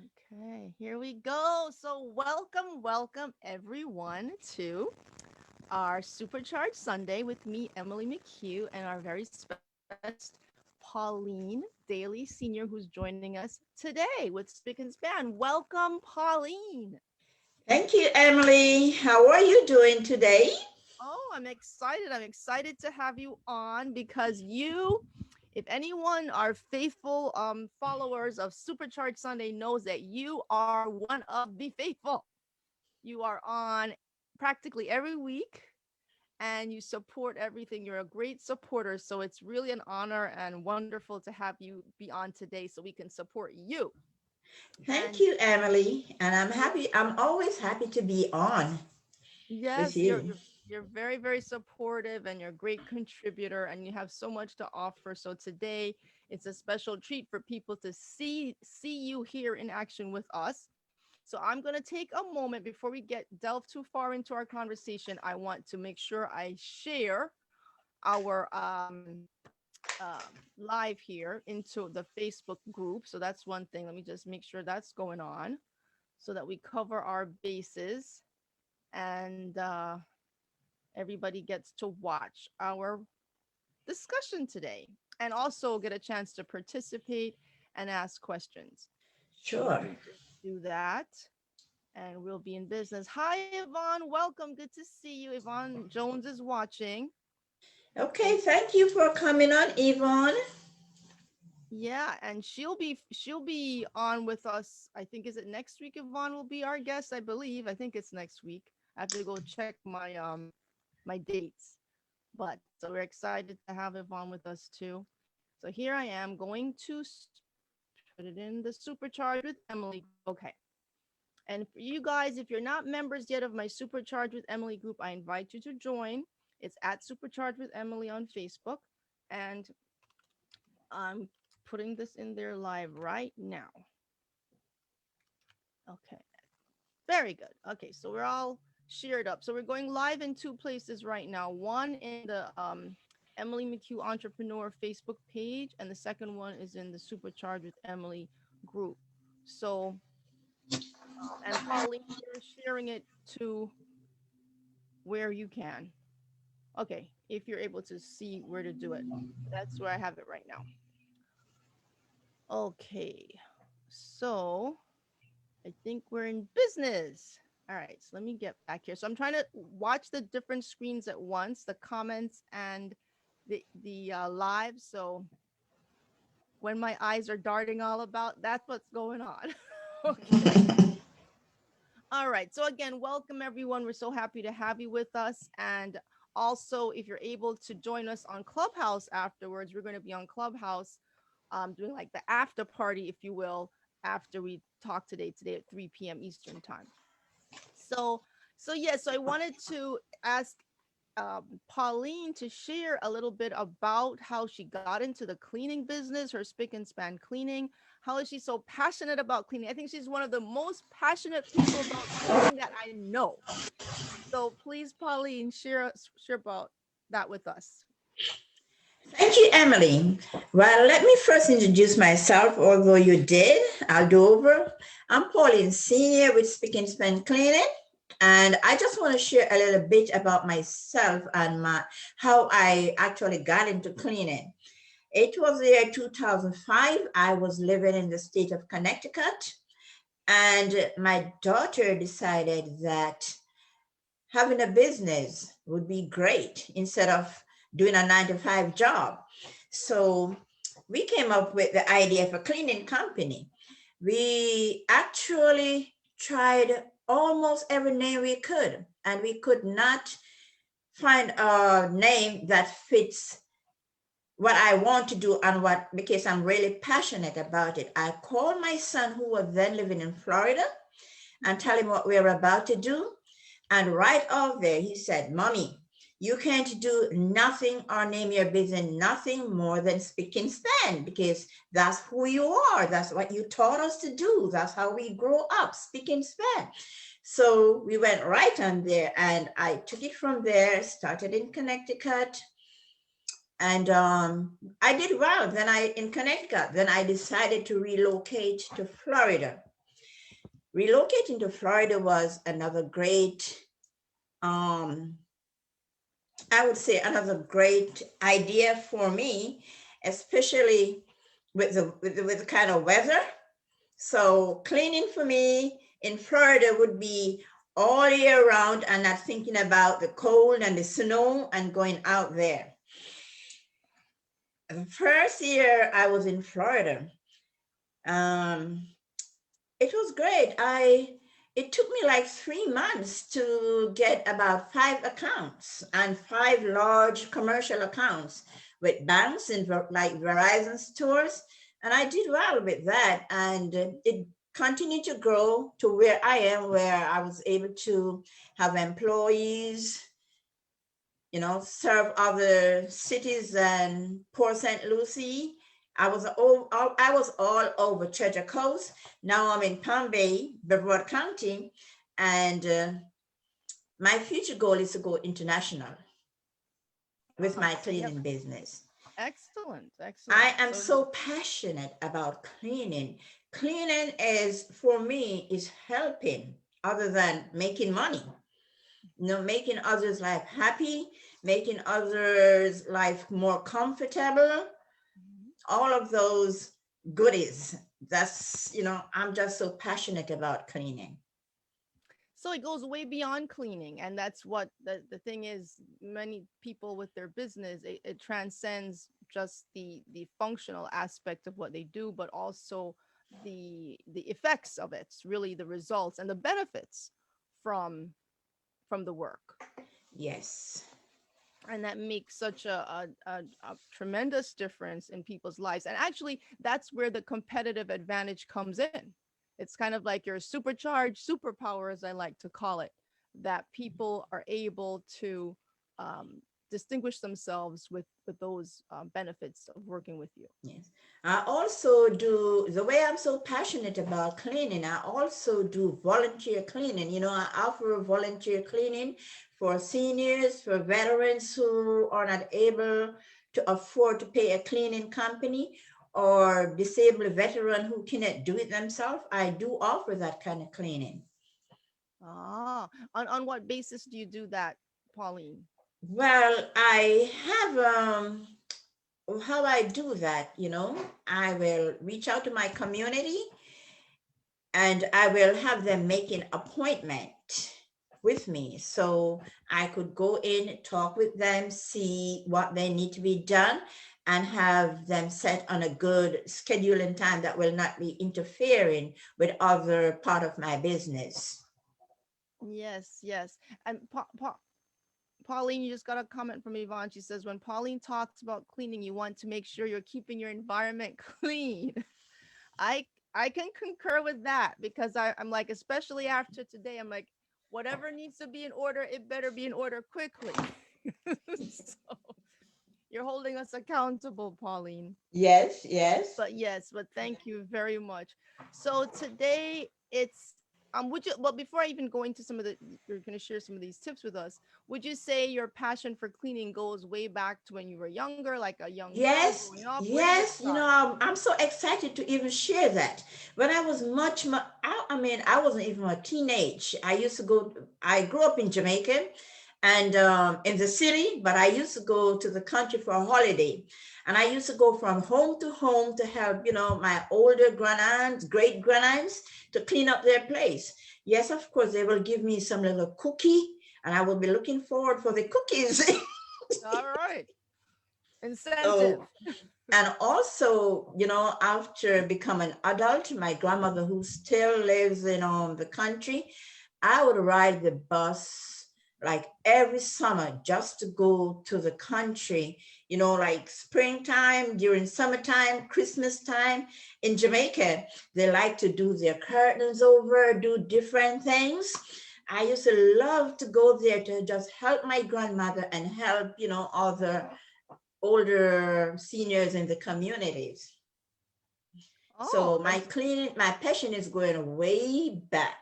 Okay, here we go. So, welcome everyone to our Supercharged Sunday with me, Emily Mchugh, and our very special guest, Pauline Daley Sr., who's joining us today with Spick and Span. Welcome, Pauline. Thank you, Emily. How are you doing today? Oh, I'm excited. I'm excited to have you on because if anyone are faithful followers of Supercharged Sunday knows that you are one of the faithful. You are on practically every week and you support everything. You're a great supporter. So it's really an honor and wonderful to have you be on today so we can support you. Thank And you, Emily. And I'm yeah, happy. I'm always happy to be on with yes, you. you're very, very supportive and you're a great contributor and you have so much to offer. So today it's a special treat for people to see you here in action with us. So I'm going to take a moment before we get delve too far into our conversation. I want to make sure I share our live here into the Facebook group. So that's one thing. Let me just make sure that's going on so that we cover our bases and everybody gets to watch our discussion today and also get a chance to participate and ask questions. So let Sure. me just do that and we'll be in business. Hi, Yvonne. Welcome. Good to see you. Yvonne Jones is watching. Okay, And thank you for coming on, Yvonne. yeah, and she'll be on with us. I think is it next week Yvonne will be our guest, I believe. I think it's next week. I have to go check my dates. But so we're excited to have Yvonne with us too. So here I am going to put it in the Supercharge with Emily group. Okay. And for you guys, if you're not members yet of my Supercharge with Emily group, I invite you to join. It's at Supercharge with Emily on Facebook. And I'm putting this in there live right now. Okay. Very good. Okay. So we're all shared up. So we're going live in two places right now. One in the Emily McHugh Entrepreneur Facebook page, and the second one is in the Supercharge with Emily group. So, and Pauline, you're sharing it to where you can. Okay, if you're able to see where to do it. That's where I have it right now. Okay, so I think we're in business. All right, so let me get back here. So I'm trying to watch the different screens at once, the comments and the live. So when my eyes are darting all about, that's what's going on. Okay. All right. So again, welcome everyone. We're so happy to have you with us. And also, if you're able to join us on Clubhouse afterwards, we're going to be on Clubhouse doing like the after party, if you will, after we talk today at 3 p.m. Eastern time. So, so I wanted to ask Pauline to share a little bit about how she got into the cleaning business, her spick and span cleaning. How is she so passionate about cleaning? I think she's one of the most passionate people about cleaning that I know. So please, Pauline, share about that with us. Thank you, Emily. Well, let me first introduce myself, although you did. I'll do over. I'm Pauline Senior with Speak and Spend Cleaning. And I just want to share a little bit about myself and how I actually got into cleaning. It was the year 2005. I was living in the state of Connecticut, and my daughter decided that having a business would be great instead of doing a 9 to 5 job. So we came up with the idea of a cleaning company. We actually tried almost every name we could, and we could not find a name that fits what I want to do and what, because I'm really passionate about it. I called my son, who was then living in Florida, and tell him what we were about to do. And right off there, he said, Mommy, you can't do nothing or name your business nothing more than speak and span, because that's who you are. That's what you taught us to do. That's how we grow up, speak and span. So we went right on there, and I took it from there, started in Connecticut, and I did well. Then in Connecticut, then I decided to relocate to Florida. relocating to Florida was another great, um, I would say another great idea for me, especially with the kind of weather. So cleaning for me in Florida would be all year round and not thinking about the cold and the snow and going out there. The first year I was in Florida, um, it was great. It took me like 3 months to get about 5 accounts and 5 large commercial accounts with banks and like Verizon stores. And I did well with that. And it continued to grow to where I am, where I was able to have employees, serve other cities than Port St. Lucie. I was all over Treasure Coast. Now I'm in Palm Bay, Brevard County, and my future goal is to go international with my Yep. cleaning business. Excellent. Excellent. I am So so passionate about cleaning. Cleaning is, for me, is helping other than making money. Making others' life happy, making others' life more comfortable, all of those goodies. I'm just so passionate about cleaning. so it goes way beyond cleaning, and that's what the thing is. Many people with their business, it transcends just the functional aspect of what they do, but also the effects of it, really the results and the benefits from the work. Yes. And that makes such a tremendous difference in people's lives. And actually, that's where the competitive advantage comes in. It's kind of like your supercharged superpower, as I like to call it, that people are able to distinguish themselves with those benefits of working with you. Yes. I also do, the way I'm so passionate about cleaning, I also do volunteer cleaning. I offer volunteer cleaning for seniors, for veterans who are not able to afford to pay a cleaning company, or disabled veteran who cannot do it themselves. I do offer that kind of cleaning. Ah, on what basis do you do that, Pauline? Well, I have how I do that, I will reach out to my community and I will have them make an appointment with me. So I could go in, talk with them, see what they need to be done, and have them set on a good schedule and time that will not be interfering with other part of my business. Yes, yes. And Pauline, you just got a comment from Yvonne. She says, when Pauline talks about cleaning, you want to make sure you're keeping your environment clean. I I can concur with that because I'm like, especially after today, I'm like, whatever needs to be in order, it better be in order quickly. So you're holding us accountable, Pauline. Yes, yes. But yes, but thank you very much. So today it's would you, well, before I even go into some of the, you're going to share some of these tips with us, would you say your passion for cleaning goes way back to when you were younger, like a young girl Yes, growing up? Where did it yes. start? I'm so excited to even share that. When I was much, I mean, I wasn't even a teenage. I grew up in Jamaica and in the city, but I used to go to the country for a holiday. And I used to go from home to home to help, my older grandaunt, great grandaunts to clean up their place. Yes, of course, they will give me some little cookie, and I will be looking forward for the cookies. All right. Incentive. So, and also, after becoming adult, my grandmother, who still lives in the country, I would ride the bus like every summer just to go to the country, like springtime, during summertime, Christmas time. In Jamaica, they like to do their curtains over, do different things. I used to love to go there to just help my grandmother and help, other older seniors in the communities. So Oh, my passion is going way back.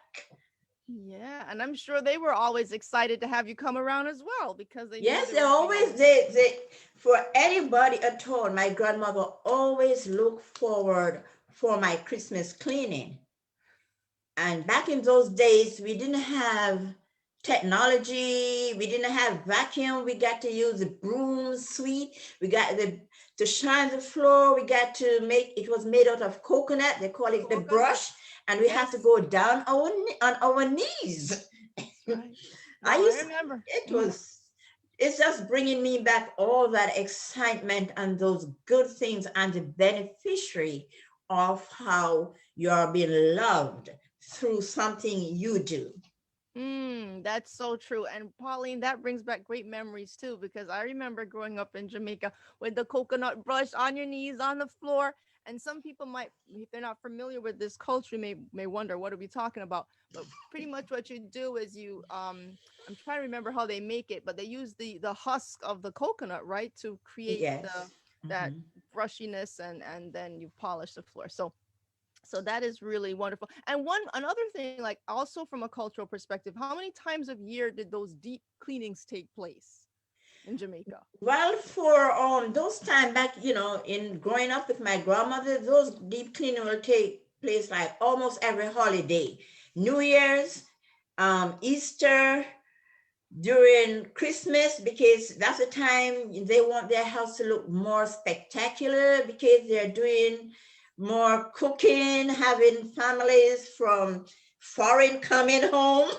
yeah. And I'm sure they were always excited to have you come around as well because they knew Yes, there they would be a always lot. they for anybody at all. My grandmother always looked forward for my Christmas cleaning. And back in those days, we didn't have technology. We didn't have vacuum. We got to use the broom sweep. We got to shine the floor. We got to make, it was made out of coconut. They call it the Coconut. brush. And we have to Yes. go down on our knees. Right. I No, I used, remember. it Mhm. was, it's just bringing me back all that excitement and those good things and the beneficiary of how you're being loved through something you do. That's so true. And Pauline, that brings back great memories too, because I remember growing up in Jamaica with the coconut brush on your knees on the floor. And some people might, if they're not familiar with this culture, may wonder what are we talking about. But pretty much what you do is I'm trying to remember how they make it, but they use the husk of the coconut, right, to create the Yes. that Mhm. brushiness, and then you polish the floor. So that is really wonderful. And one another thing, like also from a cultural perspective, how many times of year did those deep cleanings take place in Jamaica? Well, for those time back, in growing up with my grandmother, those deep cleaning will take place like almost every holiday. New Year's, Easter, during Christmas, because that's the time they want their house to look more spectacular because they're doing more cooking, having families from foreign coming home.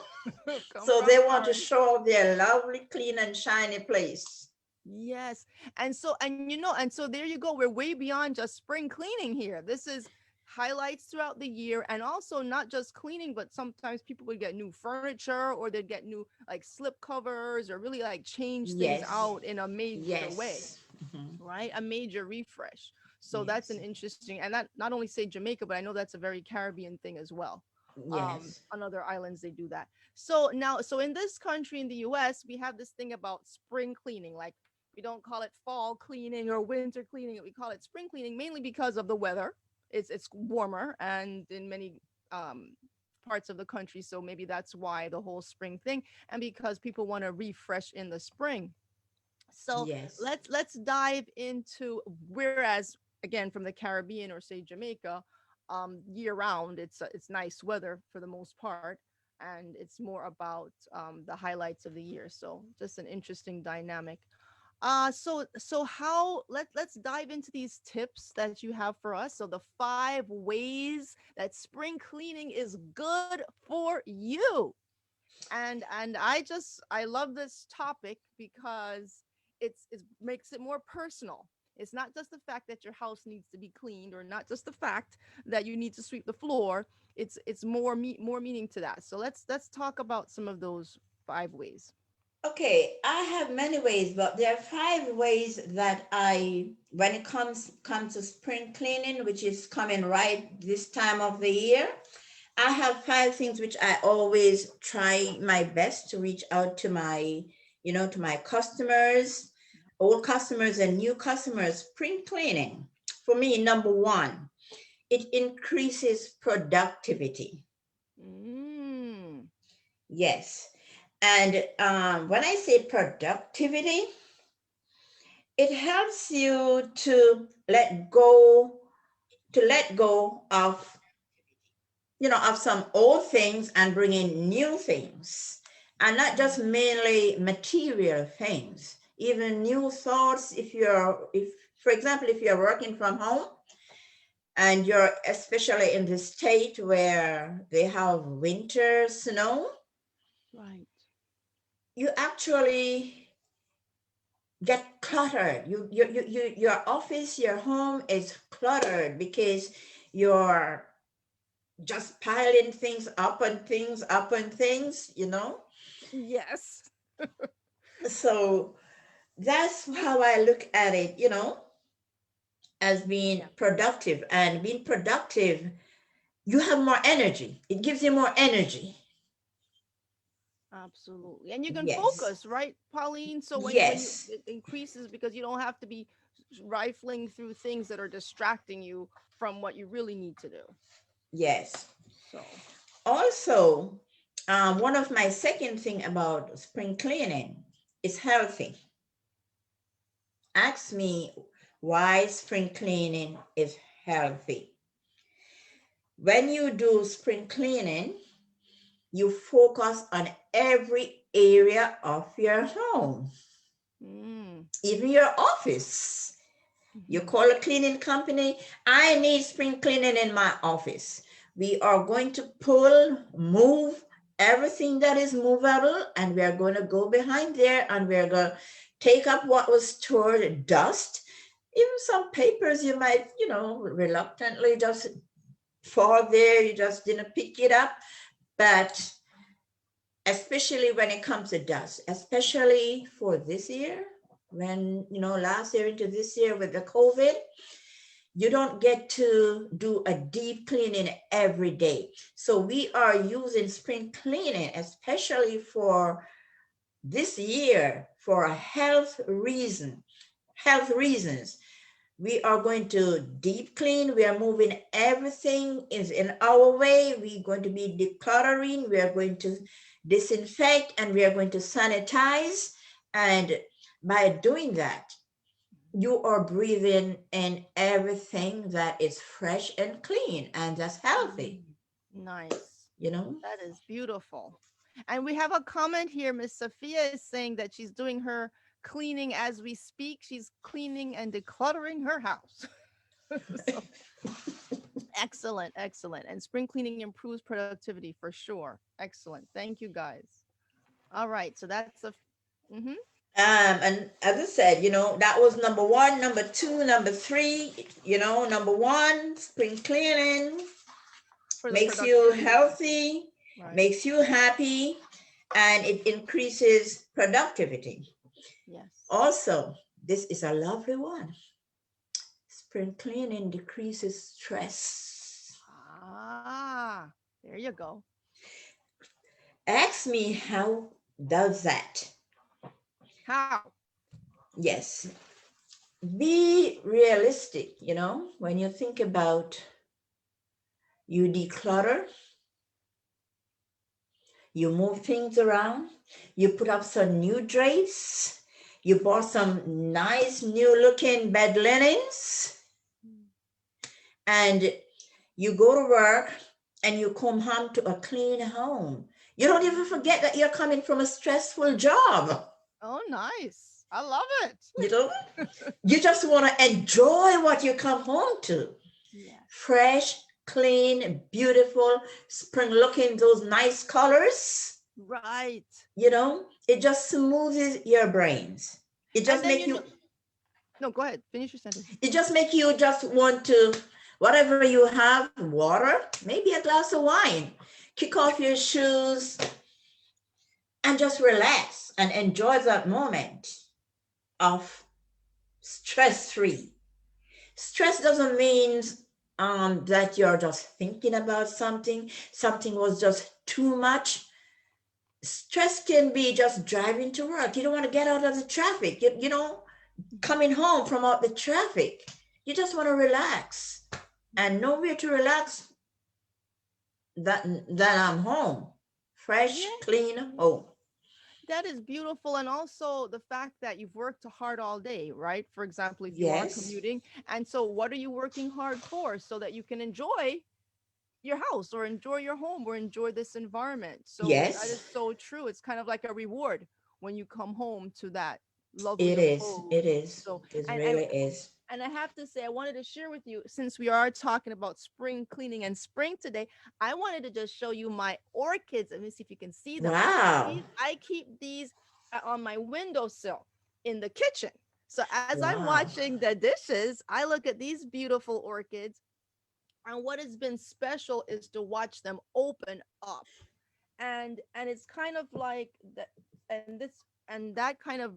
Come So they from want to foreign. show off their lovely, clean, and shiny place. Yes. And so there you go. We're way beyond just spring cleaning here. This is highlights throughout the year, and also not just cleaning, but sometimes people would get new furniture, or they'd get new like slip covers, or really like change things Yes, out in a major way. yes, mhm, Right? A major refresh. So that's an yes, interesting, and that not only say Jamaica, but I know that's a very Caribbean thing as well. yes. On other islands they do that. So now, so in this country, in the US, we have this thing about spring cleaning. Like, we don't call it fall cleaning or winter cleaning, we call it spring cleaning, mainly because of the weather. It's warmer, and in many parts of the country, so maybe that's why the whole spring thing, and because people want to refresh in the spring. So Yes. let's dive into, whereas again from the Caribbean or say Jamaica, year round it's nice weather for the most part, and it's more about the highlights of the year. So just an interesting dynamic. So how let's dive into these tips that you have for us. So the 5 ways that spring cleaning is good for you. And I love this topic because it makes it more personal. It's not just the fact that your house needs to be cleaned, or not just the fact that you need to sweep the floor. It's more meaning to that. So let's talk about some of those 5 ways. Okay, I have many ways, but there are 5 ways that when it comes to spring cleaning, which is coming right this time of the year, I have 5 things which I always try my best to reach out to my customers, old customers and new customers. Spring cleaning, for me, number one, it increases productivity. Mm, Yes. And when I say productivity, it helps you to let go of some old things and bring in new things, and not just mainly material things, even new thoughts. If for example, if you're working from home and you're especially in the state where they have winter snow, right. you actually get cluttered. Your office, your home is cluttered because you're just piling things up and things up and things. Yes. So that's how I look at it, as being Yeah. productive. And being productive, you have more energy. It gives you more energy. Absolutely. And you can Yes. focus, right, Pauline? So when you Yes. it increases because you don't have to be rifling through things that are distracting you from what you really need to do. Yes. So, Also, one of my second thing about spring cleaning is healthy. Ask me why spring cleaning is healthy. when you do spring cleaning, you focus on every area of your home, Mm. even your office. You Mhm. call a cleaning company, I need spring cleaning in my office. We are going to move everything that is movable, and we are going to go behind there and we're going to take up what was stored, dust, even some papers you might, reluctantly just fall there. You just didn't pick it up. But especially when it comes to dust, especially for this year, when, last year into this year with the COVID, you don't get to do a deep cleaning every day. So we are using spring cleaning, especially for this year, for a health reasons. We are going to deep clean. We are moving everything is in our way. We're going to be decluttering. We are going to disinfect, and we are going to sanitize. And by doing that, you are breathing in everything that is fresh and clean and that's healthy, Mm. Nice. you know? That is beautiful. And we have a comment here. Miss Sophia is saying that she's doing her cleaning as we speak. She's cleaning and decluttering her house. So excellent, excellent. And spring cleaning improves productivity for sure. Excellent. Thank you guys. All right. So that's a mm-hmm, And as I said, that was number one, number two, number three. Number one, spring cleaning for the makes you productivity. healthy, Right. makes you happy, and it increases productivity. Yes. Also, this is a lovely one. Spring cleaning decreases stress. Ah, there you go. Ask me how does that? How? Yes. Be realistic, when you think about you declutter, you move things around, you put up some new drapes, you bought some nice new looking bed linens, Mm. and you go to work and you come home to a clean home. You don't even forget that you're coming from a stressful job. Oh, nice. I love You know, it. you just want to enjoy what you come home to. Yes. Fresh, clean, beautiful, spring looking, those nice colors. Right. It just smooths your brains. It And just then make you, no, go ahead. Finish your sentence. it just make you just want to, whatever you have, water, maybe a glass of wine, kick off your shoes and just relax and enjoy that moment of stress free. Stress doesn't mean that you're just thinking about something was just too much. Stress can be just driving to work. You don't want to get out of the traffic. Mhm. Coming home from out the traffic. You just want to relax. And nowhere to relax that I'm home. Yeah. Fresh, clean home. That is beautiful. And also the fact that you've worked hard all day, right? For example, if you are Yes. commuting. And so, what are you working hard for? So that you can enjoy your house or enjoy your home or enjoy this environment. So, that Yes. is so true. It's kind of like a reward when you come home to that lovely It is. abode. It is. So, It and, and really is. And I have to say, I wanted to share with you, since we are talking about spring cleaning and spring today, I wanted to just show you my orchids. Let me see if you can see them. Wow. I keep these on my windowsill in the kitchen. So as I'm Wow. watching the dishes, I look at these beautiful orchids. And what has been special is to watch them open up. And it's kind of like that, and that kind of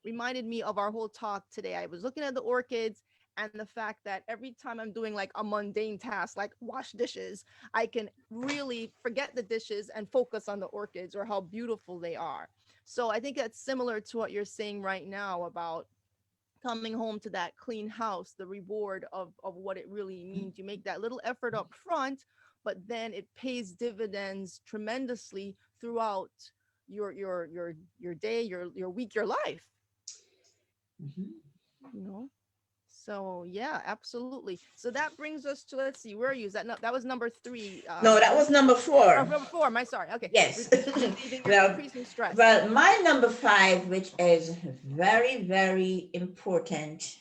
reminded me of our whole talk today. I was looking at the orchids and the fact that every time I'm doing like a mundane task like wash dishes, I can really forget the dishes and focus on the orchids or how beautiful they are. So I think that's similar to what you're saying right now about coming home to that clean house, the reward of what it really means. You make that little effort up front, but then it pays dividends tremendously throughout your day, your week, your life. Mhm. You know. So yeah, absolutely. So that brings us to, let's see, where are you? Is that that was number 3? No, that was number Oh, 4. number 4. My sorry. Okay, Yes. relieving and well, decreasing stress. well, my number 5, which is very, very important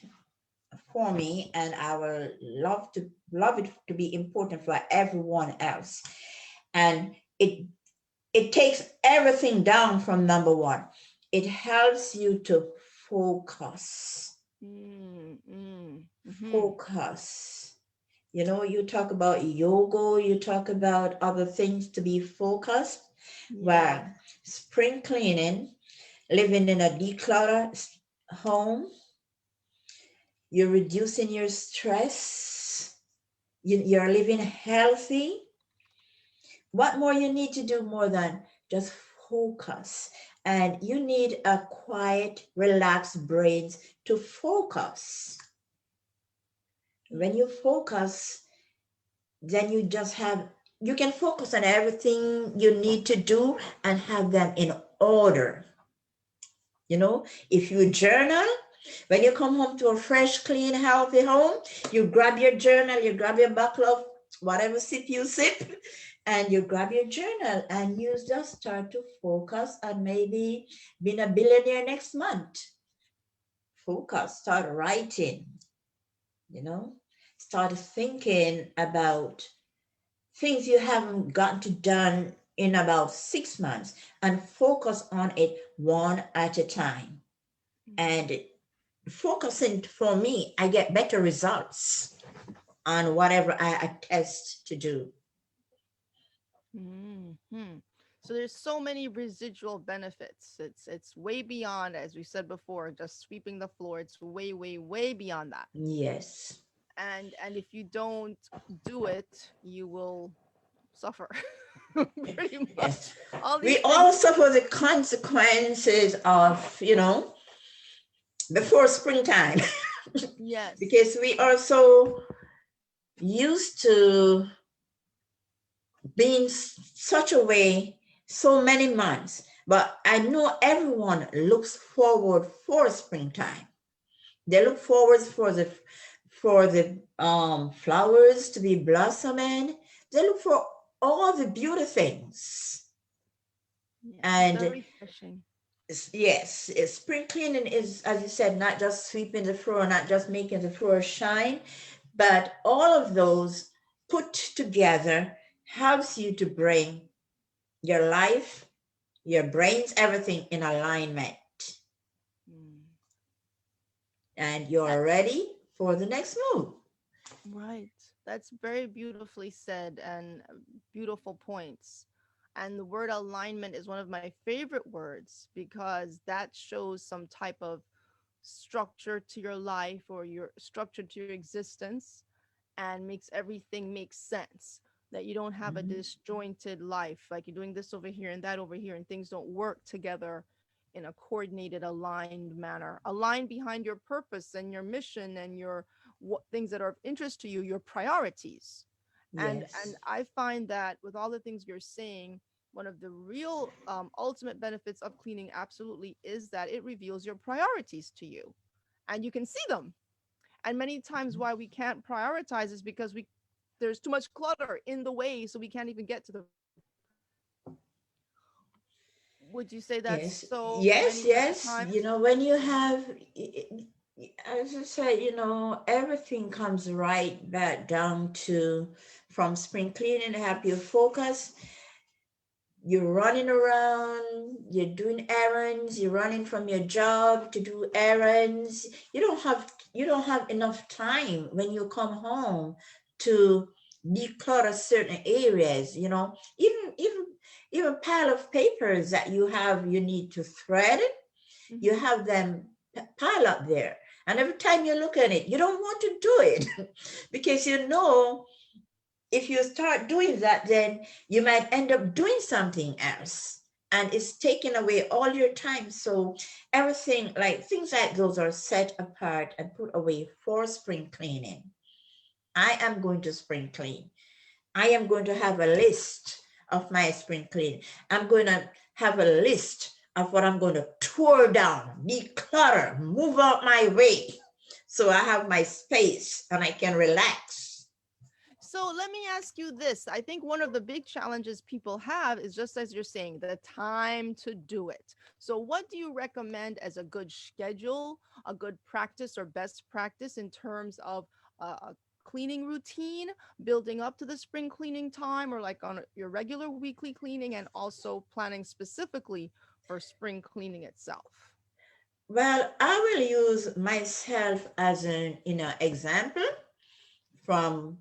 for me, and I will love it to be important for everyone else. And it takes everything down from number 1. It helps you to focus. Mm-hmm. Focus. You know, you talk about yoga, you talk about other things to be focused. Yeah. Well, spring cleaning, living in a decluttered home, you're reducing your stress, you're living healthy. What more you need to do more than just focus? And you need a quiet, relaxed brain to focus. When you focus, then you can focus on everything you need to do and have them in order. You know, if you journal, when you come home to a fresh, clean, healthy home, you grab your journal, you grab your bottle of whatever sip you sip, and you grab your journal and you just start to focus on maybe being a billionaire next month. Focus, start writing, you know, start thinking about things you haven't gotten to done in about 6 months and focus on it one at a time. And focusing for me, I get better results on whatever I attest to do. Mm-hmm. So there's so many residual benefits. It's way beyond, as we said before, just sweeping the floor. It's way, way, way beyond that. Yes. And if you don't do it, you will suffer. Pretty Yes. much. All these We things. all suffer the consequences of, before springtime Yes. because we are so used to being such a way so many months. But I know everyone looks forward for springtime. They look forward for the flowers to be blossoming. They look for all the beautiful things. Yeah, it's And very refreshing. yes, spring cleaning is, as you said, not just sweeping the floor, not just making the floor shine, but all of those put together helps you to bring your life, your brains, everything in alignment. Mm. And you're ready for the next move. Right. That's very beautifully said and beautiful points. And the word alignment is one of my favorite words because that shows some type of structure to your life or your structure to your existence and makes everything make sense. That you don't have a Mhm. disjointed life, like you're doing this over here and that over here, and things don't work together in a coordinated, aligned manner. Aligned behind your purpose and your mission and your what things that are of interest to you, your priorities. And Yes. I find that with all the things you're saying, one of the real ultimate benefits of cleaning absolutely is that it reveals your priorities to you, and you can see them. And many times why we can't prioritize is because we there's too much clutter in the way, so we can't even get to the would you say that's Yes, so yes, many yes. times? When you have, as I said, everything comes right back down to from spring cleaning to help you focus. You're running around, you're doing errands, you're running from your job to do errands. You don't have enough time when you come home to declutter certain areas, even pile of papers that you need to thread, you Mm-hmm. have them pile up there. And every time you look at it, you don't want to do it because if you start doing that, then you might end up doing something else. And it's taking away all your time. So everything, like things like those are set apart and put away for spring cleaning. I am going to spring clean. I am going to have a list of my spring clean. I'm going to have a list of what I'm going to tore down, declutter, move out my way So I have my space and I can relax. So let me ask you this. I think one of the big challenges people have is just as you're saying, the time to do it. So, what do you recommend as a good schedule, a good practice or best practice in terms of a cleaning routine, building up to the spring cleaning time, or like on your regular weekly cleaning, and also planning specifically for spring cleaning itself? Well, I will use myself as an example from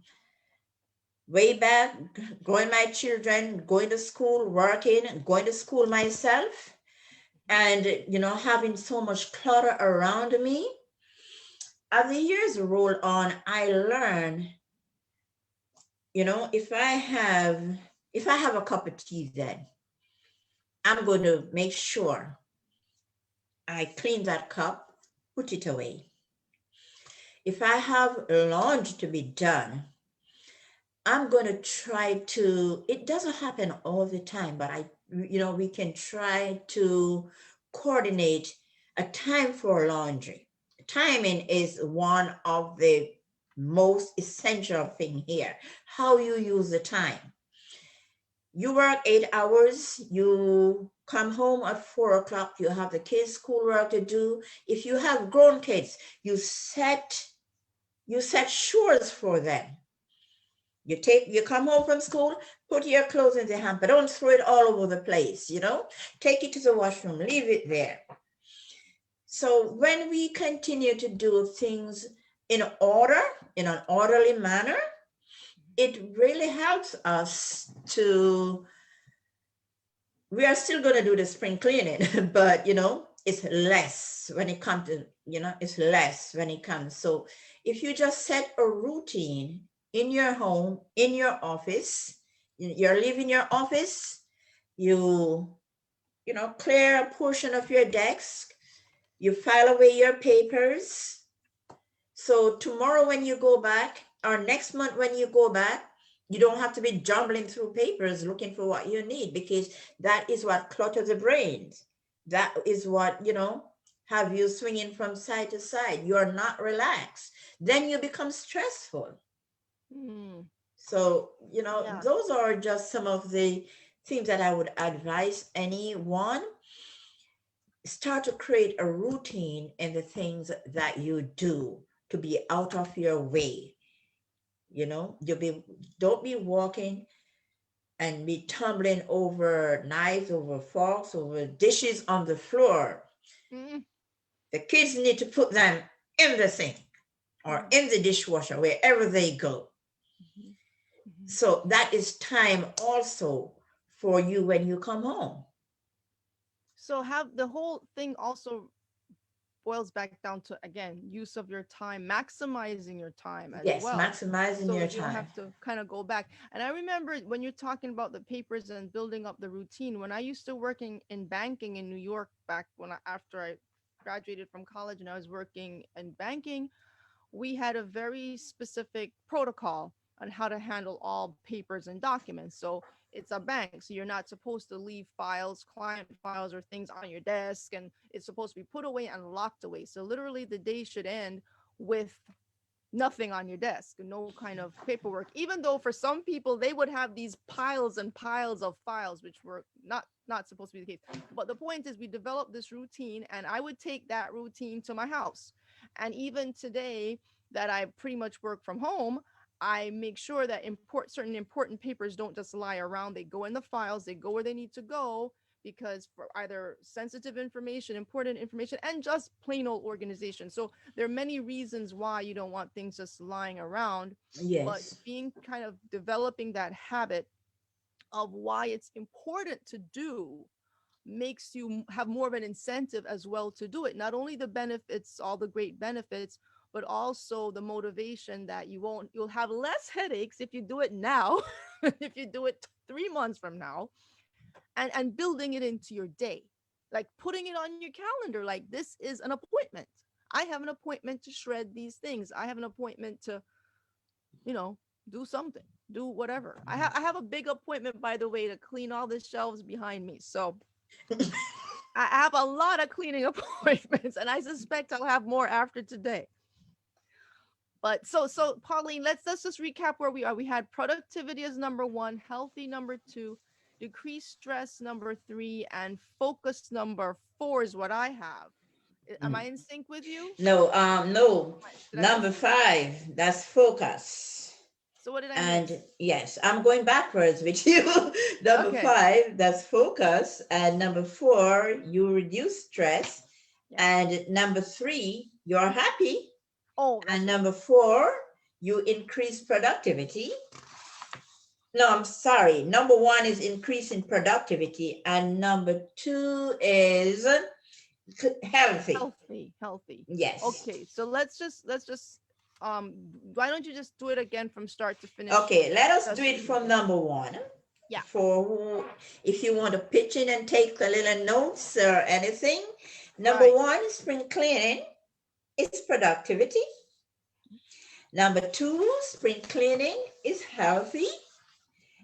way back, growing my children, going to school, working, going to school myself, and having so much clutter around me. As the years roll on, I learn, if I have a cup of tea, then I'm going to make sure I clean that cup, put it away. If I have laundry to be done, I'm going to try to, it doesn't happen all the time, but we can try to coordinate a time for laundry. Timing is one of the most essential thing here. How you use the time. You work 8 hours, you come home at 4 o'clock, you have the kids' schoolwork to do. If you have grown kids, you set chores for them. You come home from school, put your clothes in the hamper. Don't throw it all over the place. Take it to the washroom, leave it there. So when we continue to do things in order, in an orderly manner, it really helps us to, we are still going to do the spring cleaning, but it's less when it comes to, it's less when it comes. So if you just set a routine in your home, in your office, you're leaving your office, you, clear a portion of your desk, you file away your papers. So tomorrow when you go back, or next month when you go back, you don't have to be jumbling through papers looking for what you need, because that is what clutters the brains. That is what, have you swinging from side to side. You are not relaxed. Then you become stressful. Hmm. So, Yeah. those are just some of the things that I would advise anyone. Start to create a routine in the things that you do to be out of your way. Don't be walking and be tumbling over knives, over forks, over dishes on the floor. Mm, The kids need to put them in the sink or mm, in the dishwasher, wherever they go. mhm, mhm. So that is time also for you when you come home. So have the whole thing also boils back down to, again, use of your time, maximizing your time as Yes, well, maximizing so your you don't time. have to kind of go back. And I remember when you're talking about the papers and building up the routine, when I used to working in banking in New York, back when after I graduated from college and I was working in banking, we had a very specific protocol on how to handle all papers and documents. So it's a bank, so you're not supposed to leave files, client files, or things on your desk, and it's supposed to be put away and locked away. So literally, the day should end with nothing on your desk, no kind of paperwork, even though for some people they would have these piles and piles of files, which were not supposed to be the case. But the point is, we developed this routine, and I would take that routine to my house. And even today that I pretty much work from home, I make sure that certain important papers don't just lie around. They go in the files, they go where they need to go, because for either sensitive information, important information, and just plain old organization. So there are many reasons why you don't want things just lying around, but Yes. being kind of developing that habit of why it's important to do makes you have more of an incentive as well to do it. Not only the benefits, all the great benefits, but also the motivation that you'll have less headaches if you do it now, if you do it 3 months from now, and building it into your day, like putting it on your calendar, like this is an appointment. I have an appointment to shred these things. I have an appointment to, you know do something, do whatever. I have a big appointment, by the way, to clean all the shelves behind me. So I have a lot of cleaning appointments, and I suspect I'll have more after today. But so Pauline, let's just recap where we are. We had productivity as number one, healthy number two, decreased stress number three, and focus number four is what I have. Am I in sync with you? No, no. Did I miss Number it? 5, that's focus. So what did I And miss? yes, I'm going backwards with you. Number Okay. 5, that's focus. And number 4, you reduce stress. Yeah. And number 3, you're happy. Oh, And that's right. number 4, you increase productivity. No, I'm sorry. Number 1 is increasing productivity. And number 2 is healthy. Healthy, healthy. Yes. Okay, so let's just why don't you just do it again from start to finish? Okay, let us do Just so it we from get it. number 1. Yeah. For who, if you want to pitch in and take a little notes or anything. Number Right. 1, spring cleaning is productivity. Number 2, spring cleaning is healthy.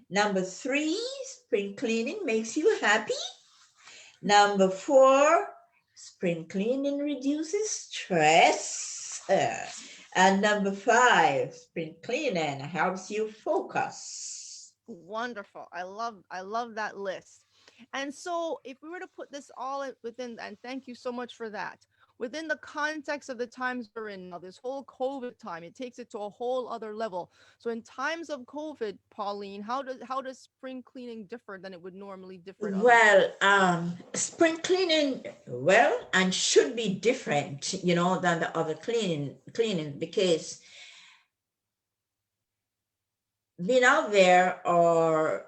Number 3, spring cleaning makes you happy. Number 4, spring cleaning reduces stress. And number 5, spring cleaning helps you focus. Wonderful. I love that list. And so if we were to put this all within, and thank you so much for that, within the context of the times we're in now, this whole COVID time, it takes it to a whole other level. So in times of COVID, Pauline, how does spring cleaning differ than it would normally differ at other times? Well, spring cleaning, well, and should be different, than the other cleaning because being out there, or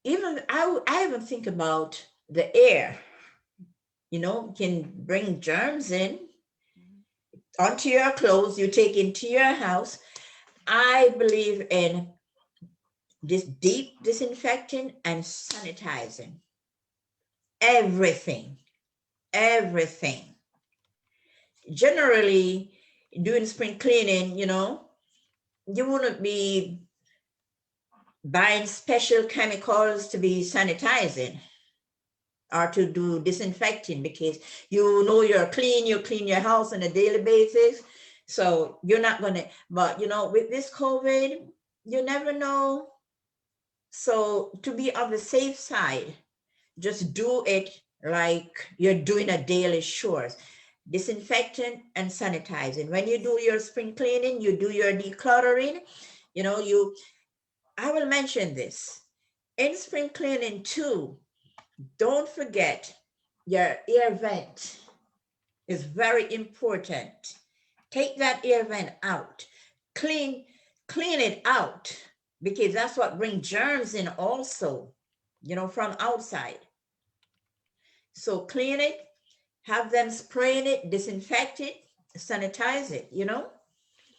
even I even think about the air, can bring germs in Mhm. onto your clothes you take into your house. I believe in this deep disinfecting and sanitizing everything, everything. Generally, doing spring cleaning, you wouldn't be buying special chemicals to be sanitizing or to do disinfecting because you clean your house on a daily basis. So you're not gonna, but with this COVID, you never know. So to be on the safe side, just do it like you're doing a daily chores. Disinfecting and sanitizing. When you do your spring cleaning, you do your decluttering, I will mention this. In spring cleaning too, don't forget your air vent is very important. Take that air vent out. Clean, clean it out because that's what brings germs in also, from outside. So clean it, have them spraying it, disinfect it, sanitize it.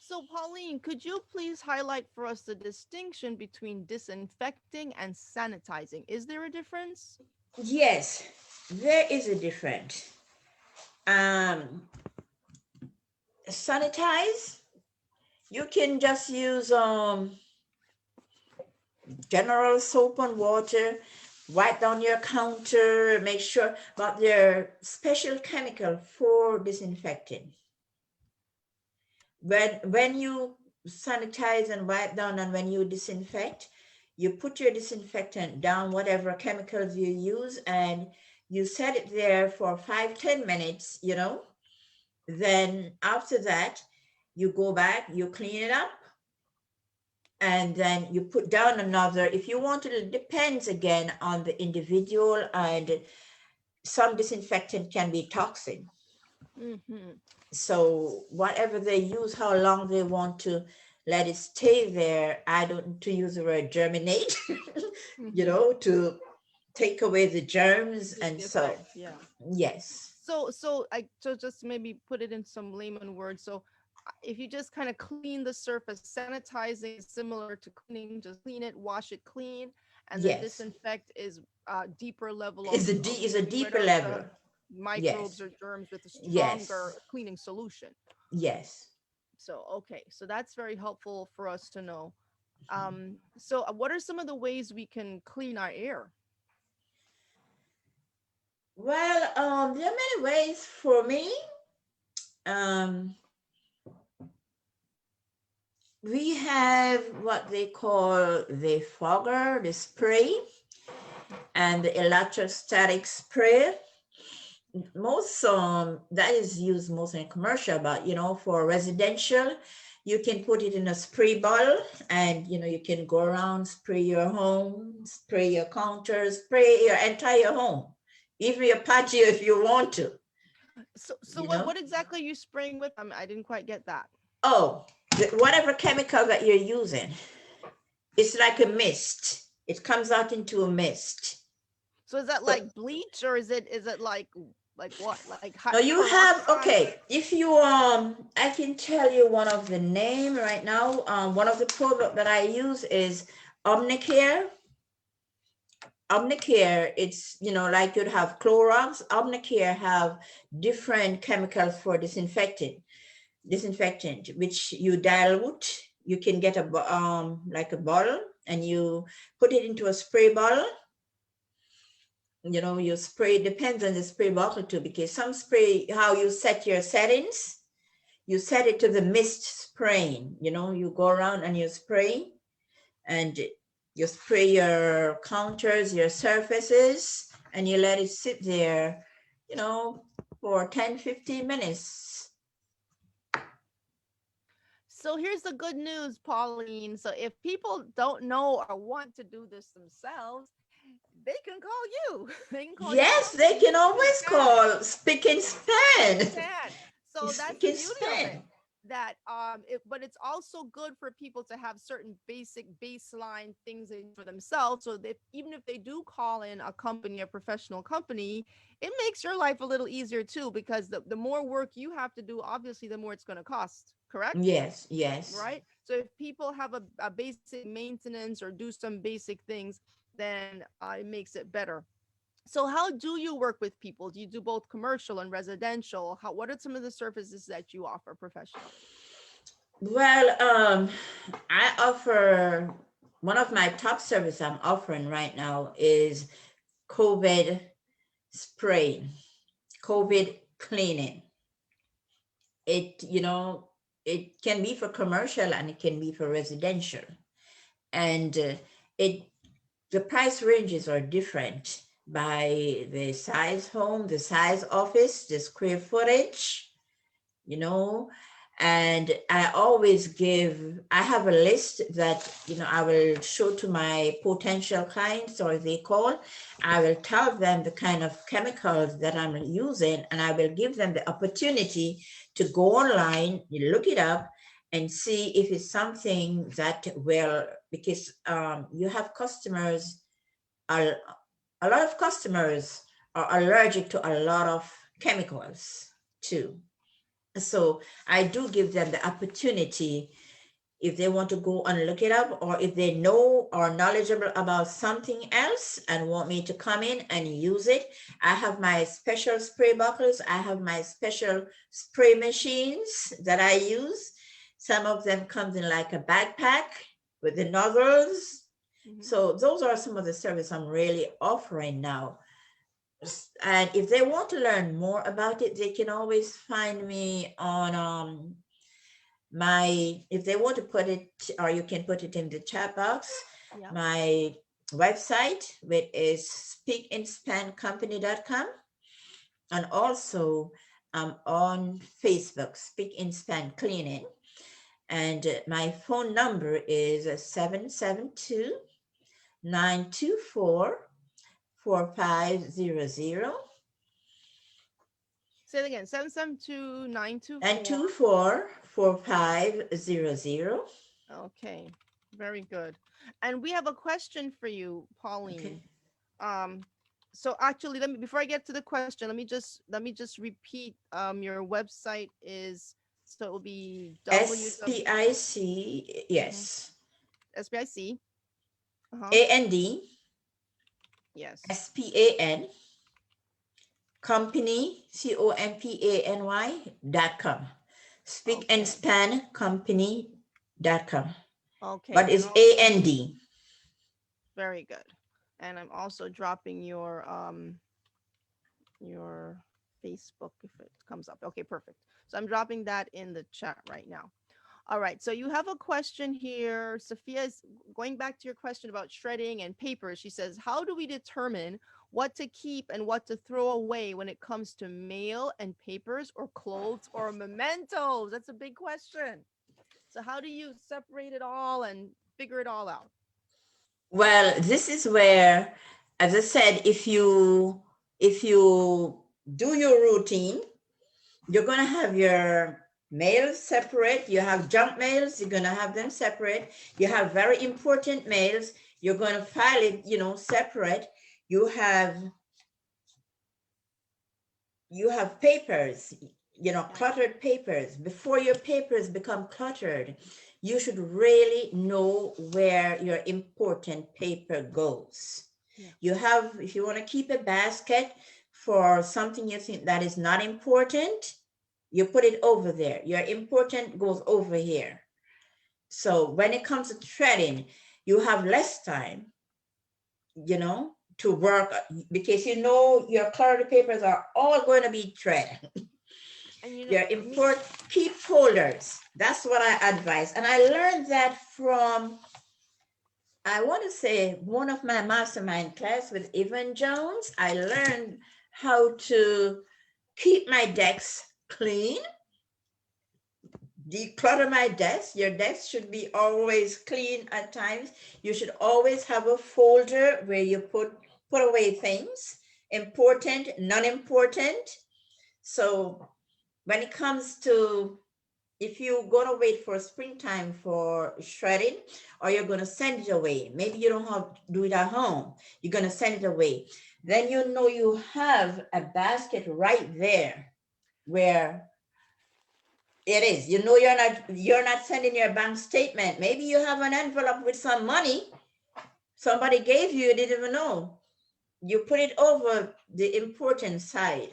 So, Pauline, could you please highlight for us the distinction between disinfecting and sanitizing? Is there a difference? Yes, there is a difference. Um, Sanitize, you can just use general soap and water, wipe down your counter, make sure, but there are special chemical for disinfecting. When you sanitize and wipe down and when you disinfect, you put your disinfectant down, whatever chemicals you use, and you set it there for 5-10 minutes. Then after that, you go back, you clean it up, and then you put down another. If you want to, it depends again on the individual, and some disinfectant can be toxic. Mm-hmm. So whatever they use, how long they want to let it stay there, I don't, to use the word germinate, Mm-hmm. to take away the germs. And The so, effects, yeah. yes, So just maybe put it in some layman words. So if you just kind of clean the surface, sanitizing is similar to cleaning. Just clean it, wash it clean, and then yes, disinfect is deeper level is of is a getting rid deeper of the level. microbes Yes, or germs with a yes, stronger cleaning solution. yes. So okay, so that's very helpful for us to know. So what are some of the ways we can clean our air? Well, there are many ways for me. Um, We have what they call the fogger, the spray, and the electrostatic spray. Most that is used mostly in commercial, but for residential, you can put it in a spray bottle, and you can go around, spray your home, spray your counters, spray your entire home, even your patio if you want to. So you what know what exactly are you spraying with? I didn't quite get that. oh, whatever chemical that you're using, it's like a mist. It comes out into a mist. So is that So like bleach, or is it like what? Like hot now you have, peroxide? okay, if you I can tell you one of the name right now. One of the product that I use is Omnicare. Omnicare, it's like you'd have Clorox. Omnicare have different chemicals for disinfectant, which you dilute. You can get like a bottle, and you put it into a spray bottle. You spray, depends on the spray bottle too, because some spray, how you set your settings, you set it to the mist spraying. You go around and you spray, and you spray your counters, your surfaces, and you let it sit there, you know for 10-15 minutes. So here's the good news, Pauline. So if people don't know or want to do this themselves, they can call you. They can call your Yes, they company, can Spick and always Span. call Spick and Spick and Span. Span. So that's Spick the and beauty of it. Span. That but it's also good for people to have certain basic baseline things they for themselves. So that even if they do call in a company, a professional company, it makes your life a little easier too, because the more work you have to do, obviously, the more it's going to cost. Correct? Yes, yes. Right? So if people have a basic maintenance or do some basic things, then it makes it better. So how do you work with people? Do you do both commercial and residential? What are some of the services that you offer professionally? Well, I offer, one of my top service I'm offering right now is COVID spraying, COVID cleaning. It can be for commercial and it can be for residential. And it the price ranges are different by the size home, the size office, the square footage, you know. And I have a list that I will show to my potential clients, or they call. I will tell them the kind of chemicals that I'm using, and I will give them the opportunity to go online, you look it up, and see if it's something that will, because you have customers, a, a lot of customers are allergic to a lot of chemicals too. So I do give them the opportunity, if they want to go and look it up, or if they know or knowledgeable about something else and want me to come in and use it. I have my special spray bottles. I have my special spray machines that I use. Some of them comes in like a backpack with the nozzles. Hmm. So those are some of the service I'm really offering now. And if they want to learn more about it, they can always find me on my, if they want to put it, or you can put it in the chat box, Yeah. my website, which is speakinspancompany.com. And also on Facebook, Speak in Span Cleaning. And my phone number is 772-924-4500. Say it again. 772-924. And 24-4500. Okay. Very good. And we have a question for you, Okay. Pauline. Um, so actually, let me before I get to the question, let me just repeat. Your website is, so it will be www. SPIC, Mhm. yes. SBIC. Uh-huh. AND, Yes. SPAN, company, COMPANY.com. Speak and Okay. Span Company.com. Okay. But And it's also, AND. very good. And I'm also dropping your Facebook if it comes up. Okay, perfect. So I'm dropping that in the chat right now. All right. So you have a question here. Sophia's going back to your question about shredding and papers. She says, how do we determine what to keep and what to throw away when it comes to mail and papers or clothes or mementos? That's a big question. So how do you separate it all and figure it all out? Well, this is where, as I said, if you do your routine, you're gonna have your mails separate. You have junk mails, you're gonna have them separate. You have very important mails, you're gonna file it, separate. You have you have papers, Yeah. cluttered papers. Before your papers become cluttered, you should really know where your important paper goes. Yeah. If you want to keep a basket for something you think that is not important, you put it over there. Your important goes over here. So when it comes to threading, you have less time, to work, because your cluttered papers are all going to be thread. And you know, Your import keep folders. That's what I advise. And I learned that from, I want to say, one of my mastermind class with Evan Jones. I learned how to keep my decks clean, declutter my desk. Your desk should be always clean at times. You should always have a folder where you put away things, important, non-important. So when it comes to, if you're going to wait for springtime for shredding, or you're going to send it away, maybe you don't have to do it at home, you're going to send it away, then you have a basket right there where it is. You're not sending your bank statement. Maybe you have an envelope with some money somebody gave you didn't even know. You put it over the important side.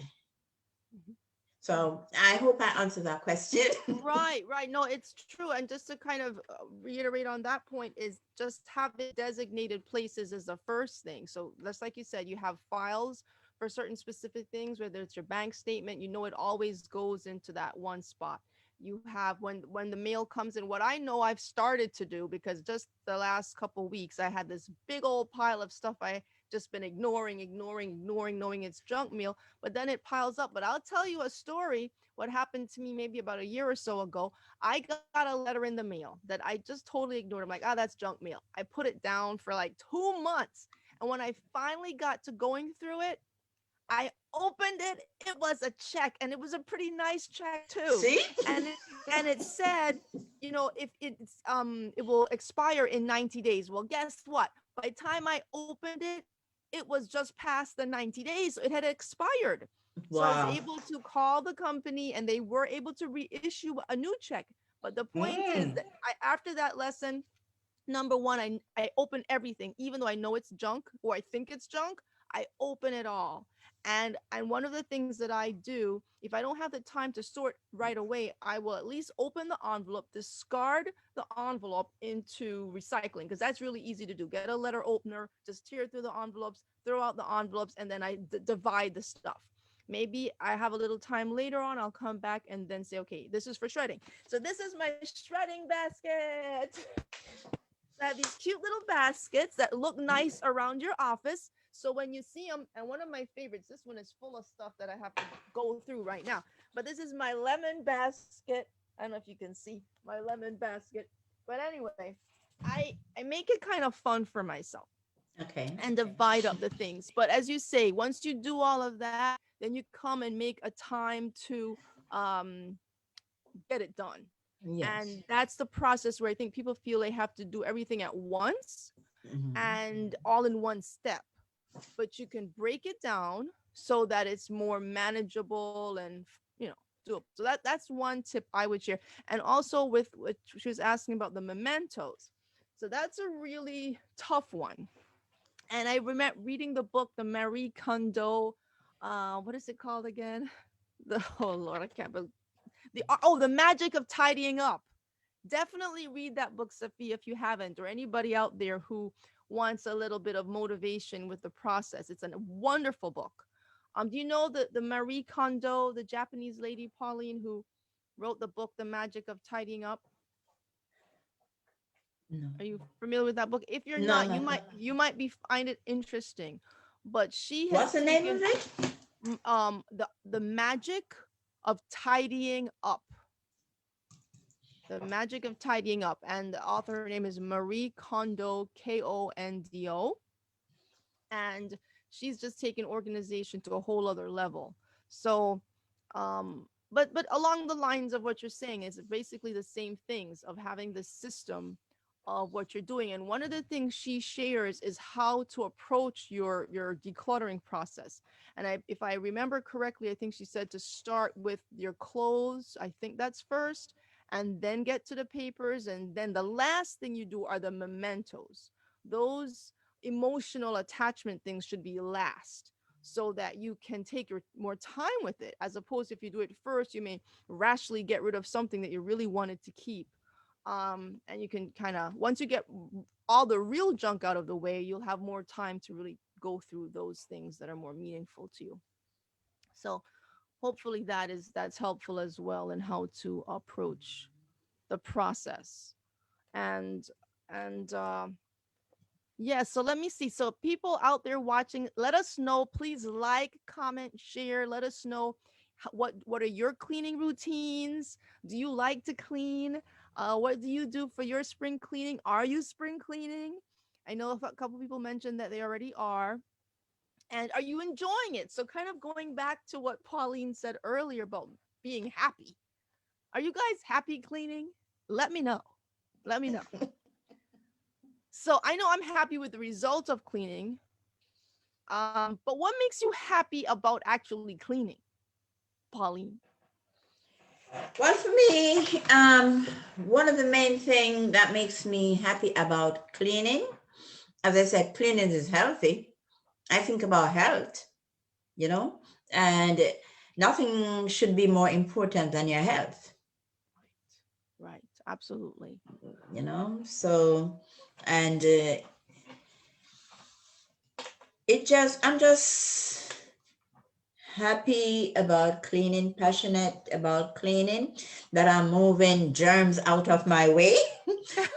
So I hope I answered that question. right, right. No, it's true. And just to kind of reiterate on that point is just having designated places is the first thing. So that's like you said, you have files for certain specific things, whether it's your bank statement, it always goes into that one spot. You have when the mail comes in, what I know I've started to do, because just the last couple weeks I had this big old pile of stuff I just been ignoring, knowing it's junk mail, but then it piles up. But I'll tell you a story what happened to me maybe about a year or so ago. I got a letter in the mail that I just totally ignored. I'm like, ah, that's junk mail. I put it down for like 2 months. And when I finally got to going through it, I opened it. It was a check, and it was a pretty nice check too. See? And it said, if it will expire in 90 days. Well, guess what? By the time I opened it, it was just past the 90 days. So it had expired. So I was Wow. able to call the company and they were able to reissue a new check. But the point is Mm. that after that lesson, number one, I open everything, even though I know it's junk or I think it's junk. I open it all. And one of the things that I do, if I don't have the time to sort right away, I will at least open the envelope, discard the envelope into recycling, because that's really easy to do. Get a letter opener, just tear through the envelopes, throw out the envelopes, and then I divide the stuff. Maybe I have a little time later on, I'll come back and then say, okay, this is for shredding. So this is my shredding basket. I have these cute little baskets that look nice around your office. So when you see them, and one of my favorites, this one is full of stuff that I have to go through right now. But this is my lemon basket. I don't know if you can see my lemon basket. But anyway, I make it kind of fun for myself Okay. and divide up the things. But as you say, once you do all of that, then you come and make a time to um, get it done. Yes. And that's the process where I think people feel they have to do everything at once Mhm. and all in one step. But you can break it down so that it's more manageable and doable. So that's one tip I would share. And also with what she was asking about the mementos. So that's a really tough one. And I remember reading the book, the Marie Kondo, what is it called again? The oh Lord, I can't believe the magic of tidying up. Definitely read that book, Sophie, if you haven't, or anybody out there who wants a little bit of motivation with the process. It's a wonderful book. Do you know the Marie Kondo, the Japanese lady Pauline who wrote the book The Magic of Tidying Up? No. Are you familiar with that book? If you're No, not, no. you might be find it interesting. But she What's has the name of taken it? the magic of tidying up. The magic of tidying up, and the author, her name is Marie Kondo, Kondo, and she's just taken organization to a whole other level. So but along the lines of what you're saying, is basically the same things of having the system of what you're doing. And one of the things she shares is how to approach your decluttering process. And if I remember correctly, I think she said to start with your clothes. I think that's first, and then get to the papers, and then the last thing you do are the mementos. Those emotional attachment things should be last, so that you can take your more time with it, as opposed to if you do it first, you may rashly get rid of something that you really wanted to keep. And you can kind of, once you get all the real junk out of the way, you'll have more time to really go through those things that are more meaningful to you. So hopefully that's helpful as well in how to approach the process. And and yeah, so let me see. So people out there watching, let us know. Please like, comment, share. Let us know what are your cleaning routines? Do you like to clean? What do you do for your spring cleaning? Are you spring cleaning? I know a couple people mentioned that they already are. And are you enjoying it? So kind of going back to what Pauline said earlier about being happy. Are you guys happy cleaning? Let me know. Let me know. So I know I'm happy with the results of cleaning. But what makes you happy about actually cleaning, Pauline? Well, for me, one of the main thing that makes me happy about cleaning, as I said, cleaning is healthy. I think about health, you know, and nothing should be more important than your health, Right, right, absolutely. you know. So, and I'm just happy about cleaning, passionate about cleaning, that I'm moving germs out of my way.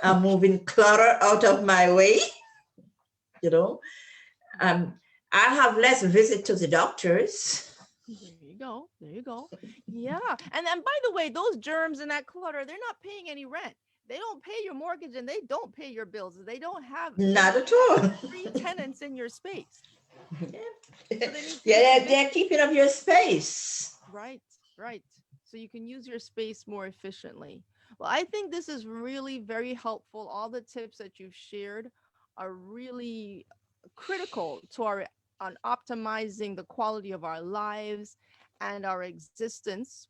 I'm moving clutter out of my way, you know. Um, I have less visit to the doctors. There you go. There you go. Yeah. And by the way, those germs and that clutter, they're not paying any rent. They don't pay your mortgage and they don't pay your bills. They don't have Not any at all. free tenants in your space. Yeah, So they need to be they're evicted. keeping up your space. Right, right. So you can use your space more efficiently. Well, I think this is really very helpful. All the tips that you've shared are really critical to our on optimizing the quality of our lives and our existence.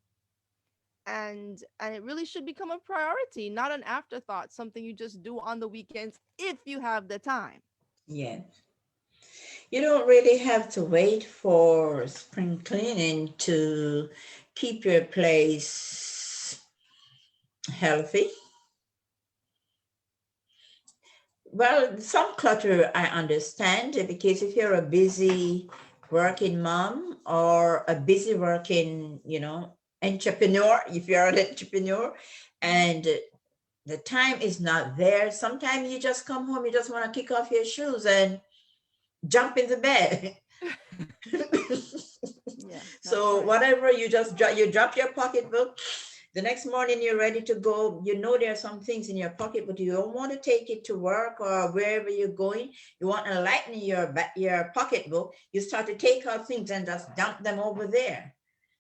And it really should become a priority, not an afterthought, something you just do on the weekends if you have the time. Yeah. You don't really have to wait for spring cleaning to keep your place healthy. Well, some clutter I understand, because if you're a busy working mom or a busy working, entrepreneur, if you're an entrepreneur Mhm. and the time is not there, sometimes you just come home, you just want to kick off your shoes and jump in the bed. Yeah, that's So right. whatever, you drop your pocketbook. The next morning you're ready to go. You know there are some things in your pocket, but you don't want to take it to work or wherever you're going. You want to lighten your pocketbook. You start to take out things and just dump them over there.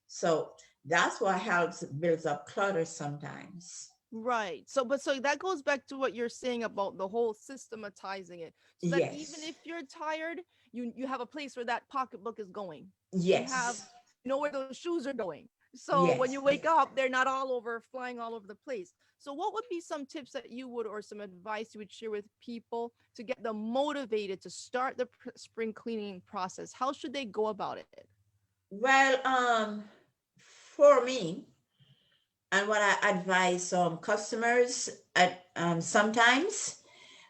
So that's what helps builds up clutter sometimes. Right. So that goes back to what you're saying about the whole systematizing it. So that even Yes. if you're tired, you have a place where that pocketbook is going. Yes. You know where those shoes are going. So when you Yes. wake up, they're not all over flying all over the place. So what would be some tips that you would or some advice you would share with people to get them motivated to start the spring cleaning process? How should they go about it? Well, for me, and what I advise some customers at sometimes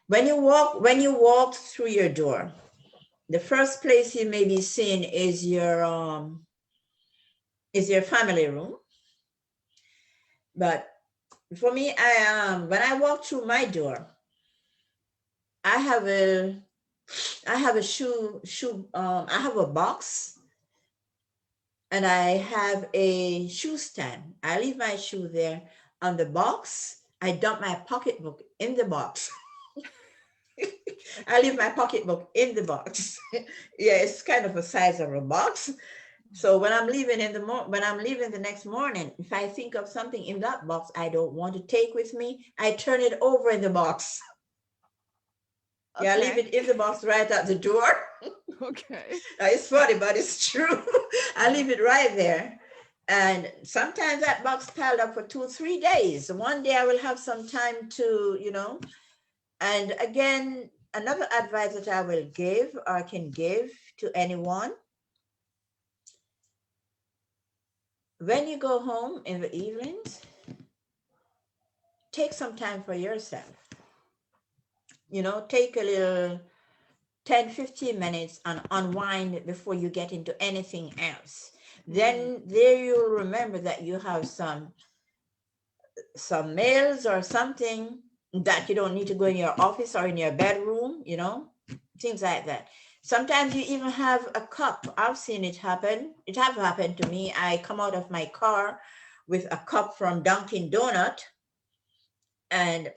when you walk through your door, the first place you may be seeing is your family room. But for me, I when I walk through my door, I have a I have a I have a box and I have a shoe stand. I leave my shoe there on the box. I dump my pocketbook in the box. I leave my pocketbook in the box. Yeah, it's kind of a size of a box. So when I'm leaving when I'm leaving the next morning, if I think of something in that box I don't want to take with me, I turn it over in the box. Yeah, I leave Okay. it in the box right at the door. Okay. It's funny, but it's true. I leave it right there. And sometimes that box piled up for 2 or 3 days. One day I will have some time to, and again, another advice that I will give or can give to anyone, when you go home in the evenings, take some time for yourself. Take a little 10, 15 minutes and unwind before you get into anything else. Hmm. Then there you'll remember that you have some mails or something that you don't need to go in your office or in your bedroom, things like that. Sometimes you even have a cup. I've seen it happen. It have happened to me. I come out of my car with a cup from Dunkin' Donut, and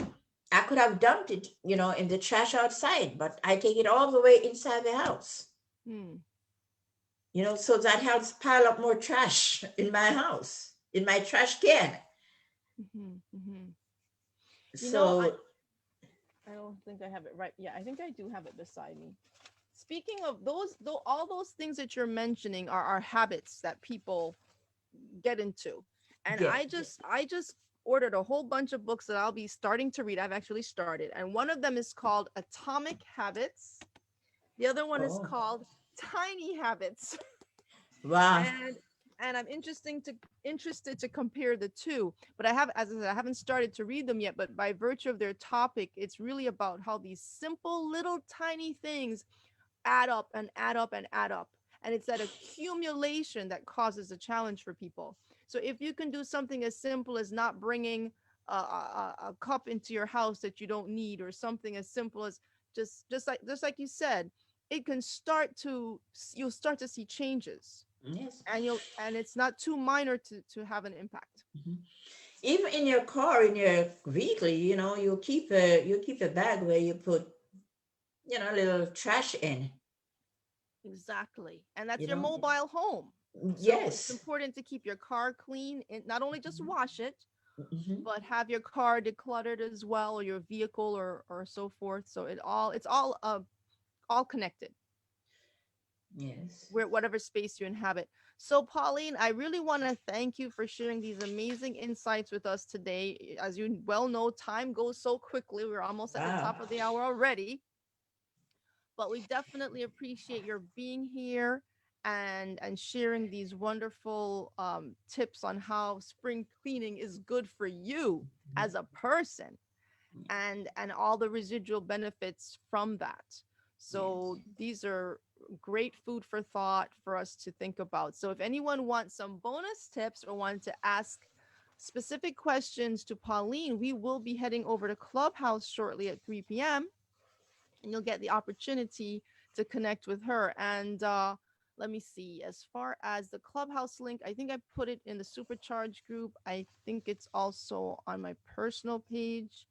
I could have dumped it, in the trash outside, but I take it all the way inside the house, Hmm. so that helps pile up more trash in my house, in my trash can. Hmm. Hmm. You know, I So, I don't think I have it right. Yeah, I think I do have it beside me. Speaking of those, though, all those things that you're mentioning are habits that people get into, and yeah. I just ordered a whole bunch of books that I'll be starting to read. I've actually started, and one of them is called Atomic Habits. The other one is Oh, called Tiny Habits. wow. and I'm interested to compare the two, but I have, as I said, I haven't started to read them yet, but by virtue of their topic, it's really about how these simple little tiny things add up and add up and add up, and it's that accumulation that causes a challenge for people. So if you can do something as simple as not bringing a cup into your house that you don't need, or something as simple as just like you said, it can start to you'll start to see changes, Yes. and it's not too minor to have an impact. Mhm. Even in your car, in your vehicle, you keep a bag where you put, a little trash in, Exactly, and that's you your know. mobile home. So it's Yes. important to keep your car clean, and not only just wash it, Hmm. but have your car decluttered as well, or your vehicle, or so forth. So it's all connected, Yes. where whatever space you inhabit. So Pauline, I really want to thank you for sharing these amazing insights with us today. As you well know, time goes so quickly. We're almost at the Wow. top of the hour already, but we definitely appreciate your being here and sharing these wonderful tips on how spring cleaning is good for you as a person, and all the residual benefits from that. Yes. So these are great food for thought for us to think about. So if anyone wants some bonus tips or wanted to ask specific questions to Pauline, we will be heading over to Clubhouse shortly at 3 p.m., and you'll get the opportunity to connect with her. And let me see, as far as the Clubhouse link, I think I put it in the Supercharge group. I think it's also on my personal page,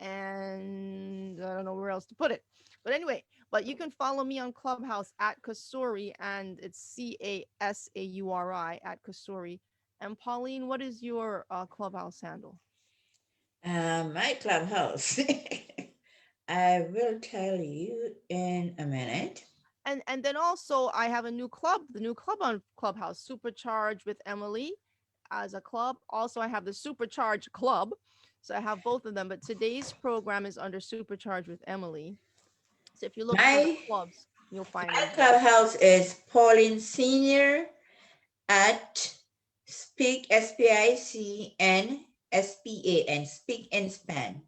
and I don't know where else to put it. But anyway, but you can follow me on Clubhouse at Kasuri, and it's Casauri at Kasuri. And Pauline, what is your Clubhouse handle? My clubhouse. I will tell you in a minute. And then also I have the new club on Clubhouse, Supercharge with Emily, as a club. Also, I have the Supercharge Club. So I have both of them, but today's program is under Supercharge with Emily. So if you look for the My clubs, you'll find my me there. clubhouse is Pauline Senior at Speak SPICN Speak and Span.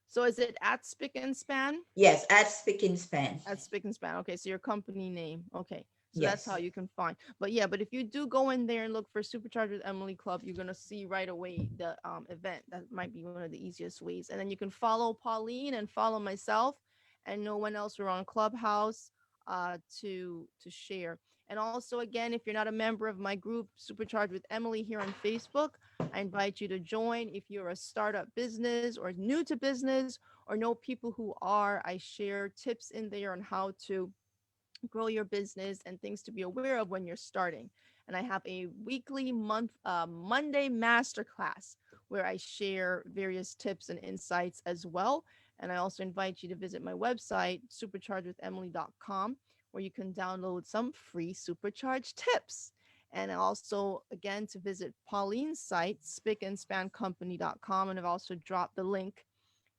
So is it at Spick and Span? Yes, at Speak and Span. At Spick and Span. Okay, so your company name. Okay. So that's how Yes. you can find. But yeah, but if you do go in there and look for Supercharge with Emily Club, you're gonna see right away the event. That might be one of the easiest ways. And then you can follow Pauline and follow myself. and no one else. We're on Clubhouse to share. And also, again, if you're not a member of my group, Supercharged with Emily, here on Facebook, I invite you to join. If you're a startup business or new to business or know people who are, I share tips in there on how to grow your business and things to be aware of when you're starting. And I have a weekly Monday masterclass where I share various tips and insights as well. And I also invite you to visit my website, superchargedwithemily.com, where you can download some free supercharged tips. And also, again, to visit Pauline's site, spickandspancompany.com. And I've also dropped the link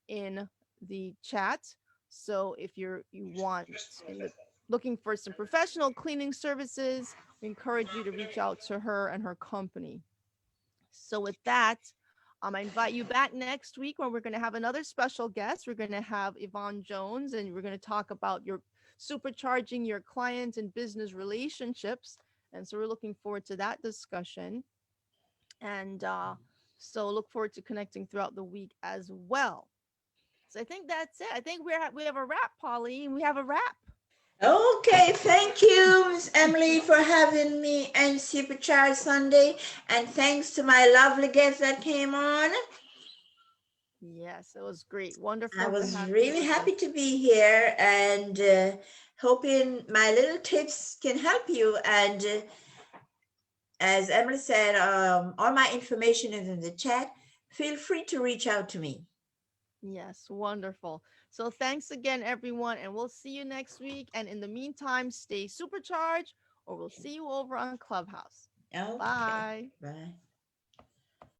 in the chat. So if you want in the looking for some professional cleaning services, we encourage you to reach out to her and her company. So with that, I invite you back next week when we're going to have another special guest. We're going to have Yvonne Jones, and we're going to talk about your supercharging your client and business relationships. And so we're looking forward to that discussion. And so look forward to connecting throughout the week as well. So I think that's it. I think we have a wrap, Pauline. We have a wrap. Okay, thank you, Miss Emily, for having me and Supercharged Sunday. And thanks to my lovely guest that came on. Yes, it was great. I Wonderful to was have you really here. happy to be here and hoping my little tips can help you. And as Emily said, all my information is in the chat. Feel free to reach out to me. Yes, wonderful. So thanks again, everyone, and we'll see you next week. And in the meantime, stay supercharged, or we'll see you over on Clubhouse. Okay, Bye. bye.